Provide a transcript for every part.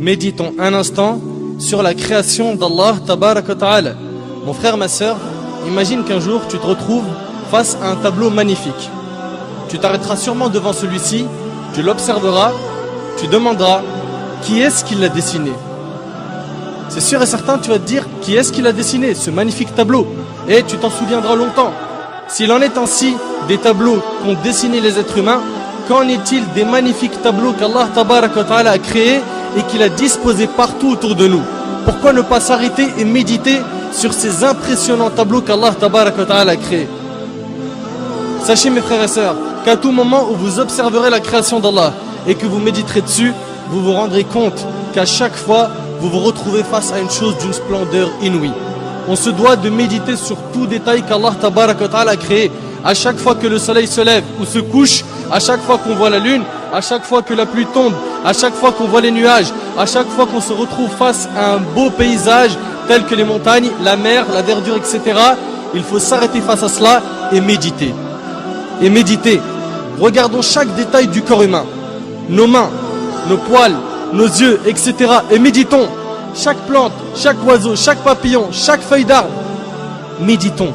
Méditons un instant sur la création d'Allah Tabarak wa Ta'ala. Mon frère, ma sœur, imagine qu'un jour tu te retrouves face à un tableau magnifique. Tu t'arrêteras sûrement devant celui-ci, tu l'observeras, tu demanderas qui est-ce qui l'a dessiné. C'est sûr et certain, tu vas te dire qui est-ce qui l'a dessiné, ce magnifique tableau. Et tu t'en souviendras longtemps. S'il en est ainsi des tableaux qu'ont dessinés les êtres humains, qu'en est-il des magnifiques tableaux qu'Allah Tabarak wa Ta'ala a créés et qu'il a disposés partout autour de nous? Pourquoi ne pas s'arrêter et méditer sur ces impressionnants tableaux qu'Allah Tabarak wa Ta'ala a créés? Sachez mes frères et sœurs qu'à tout moment où vous observerez la création d'Allah et que vous méditerez dessus, vous vous rendrez compte qu'à chaque fois vous vous retrouvez face à une chose d'une splendeur inouïe. On se doit de méditer sur tout détail qu'Allah Tabarak wa Ta'ala a créé. À chaque fois que le soleil se lève ou se couche, à chaque fois qu'on voit la lune, à chaque fois que la pluie tombe, à chaque fois qu'on voit les nuages, à chaque fois qu'on se retrouve face à un beau paysage tel que les montagnes, la mer, la verdure, etc. Il faut s'arrêter face à cela et méditer. Et méditer. Regardons chaque détail du corps humain. Nos mains, nos poils, nos yeux, etc. Et méditons. Chaque plante, chaque oiseau, chaque papillon, chaque feuille d'arbre. Méditons.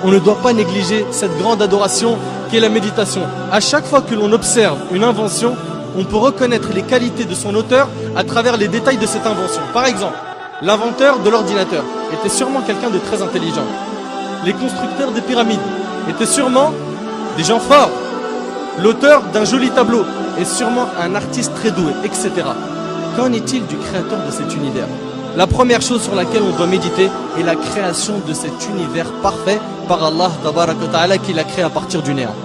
On ne doit pas négliger cette grande adoration qu'est la méditation. À chaque fois que l'on observe une invention, on peut reconnaître les qualités de son auteur à travers les détails de cette invention. Par exemple, l'inventeur de l'ordinateur était sûrement quelqu'un de très intelligent. Les constructeurs des pyramides étaient sûrement des gens forts. L'auteur d'un joli tableau est sûrement un artiste très doué, etc. Qu'en est-il du créateur de cet univers? La première chose sur laquelle on doit méditer est la création de cet univers parfait par Allah Tabarak wa Ta'ala qui l'a créé à partir du néant.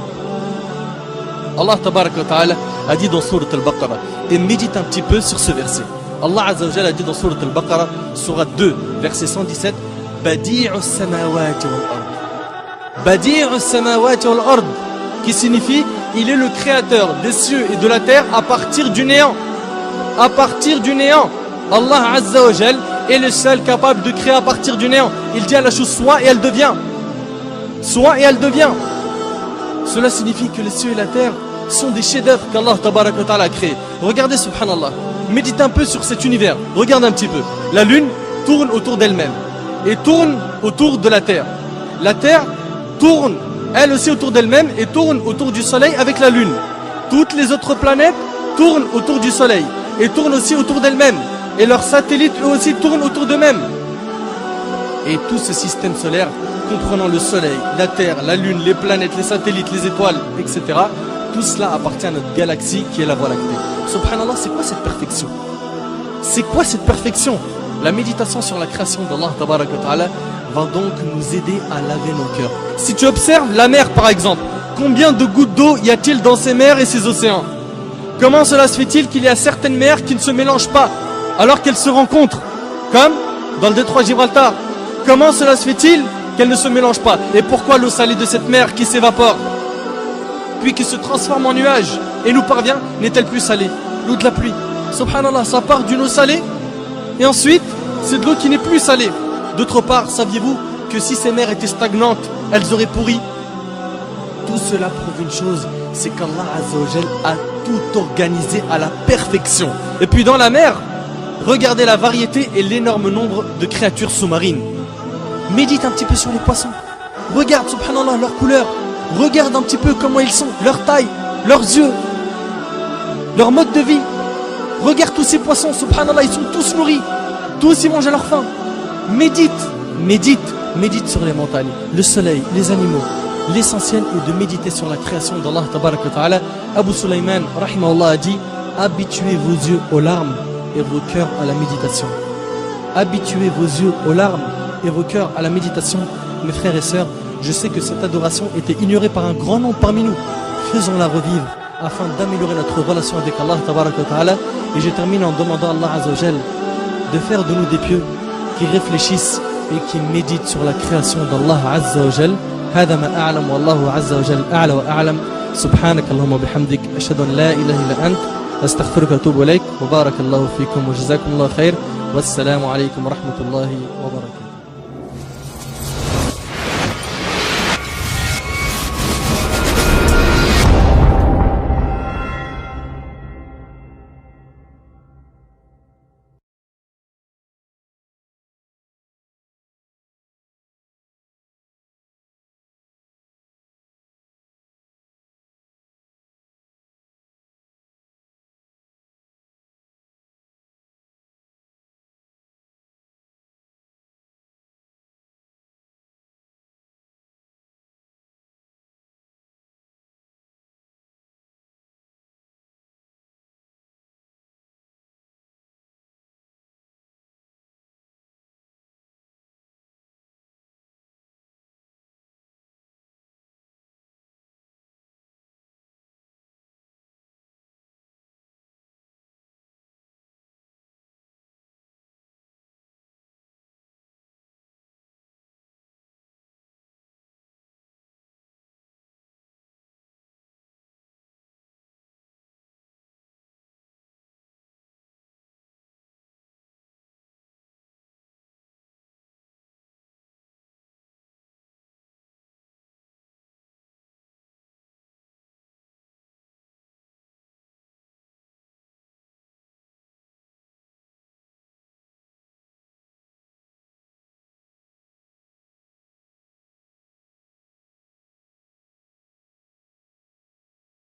Allah Tabarak wa Ta'ala a dit dans Sourate Al-Baqarah, et médite un petit peu sur ce verset. Allah Azza wa Jalla a dit dans Sourate Al-Baqarah, Sourate 2, verset 117, Badi'us samawati wal-ard. Badi'us samawati wal-ard, qui signifie il est le créateur des cieux et de la terre à partir du néant. À partir du néant. Allah Azza wa Jal est le seul capable de créer à partir du néant. Il dit à la chose soit et elle devient. Soit et elle devient. Cela signifie que les cieux et la terre sont des chefs-d'œuvre qu'Allah Tabarak wa Ta'ala a créés. Regardez subhanallah. Médite un peu sur cet univers. Regarde un petit peu. La lune tourne autour d'elle-même et tourne autour de la terre. La terre tourne elle aussi autour d'elle-même et tourne autour du soleil avec la lune. Toutes les autres planètes tournent autour du soleil et tournent aussi autour d'elles-mêmes. Et leurs satellites eux aussi tournent autour d'eux-mêmes. Et tout ce système solaire, comprenant le soleil, la terre, la lune, les planètes, les satellites, les étoiles, etc. Tout cela appartient à notre galaxie qui est la Voie lactée. Subhanallah, c'est quoi cette perfection? C'est quoi cette perfection? La méditation sur la création d'Allah Tabarak wa Ta'ala va donc nous aider à laver nos cœurs. Si tu observes la mer par exemple, combien de gouttes d'eau y a-t-il dans ces mers et ces océans? Comment cela se fait-il qu'il y a certaines mers qui ne se mélangent pas alors qu'elles se rencontrent? Comme dans le détroit Gibraltar. Comment cela se fait-il qu'elles ne se mélangent pas? Et pourquoi l'eau salée de cette mer qui s'évapore puis qui se transforme en nuage et nous parvient n'est-elle plus salée? L'eau de la pluie. Subhanallah, ça part d'une eau salée et ensuite c'est de l'eau qui n'est plus salée. D'autre part, saviez-vous que si ces mers étaient stagnantes, elles auraient pourri? Tout cela prouve une chose, c'est qu'Allah Azza wa Jal a tout organisé à la perfection. Et puis dans la mer, regardez la variété et l'énorme nombre de créatures sous-marines. Médite un petit peu sur les poissons. Regarde, subhanallah, leur couleur. Regarde un petit peu comment ils sont, leur taille, leurs yeux, leur mode de vie. Regarde tous ces poissons, subhanallah, ils sont tous nourris. Tous ils mangent à leur faim. Médite, médite, médite sur les montagnes, le soleil, les animaux. L'essentiel est de méditer sur la création d'Allah Tabarak wa Ta'ala. Abu Sulaiman, rahimahullah, a dit, habituez vos yeux aux larmes et vos cœurs à la méditation. Habituez vos yeux aux larmes et vos cœurs à la méditation. Mes frères et sœurs, je sais que cette adoration était ignorée par un grand nombre parmi nous. Faisons-la revivre afin d'améliorer notre relation avec Allah Tabarak wa Ta'ala. Et je termine en demandant à Allah Azza wa Jal de faire de nous des pieux qui réfléchissent et qui méditent sur la création d'Allah Azza wa Jal. هذا ما أعلم والله عز وجل أعلى وأعلم سبحانك اللهم وبحمدك أشهد أن لا إله إلا أنت أستغفرك وأتوب إليك وبارك الله فيكم وجزاكم الله خير والسلام عليكم ورحمة الله وبركاته.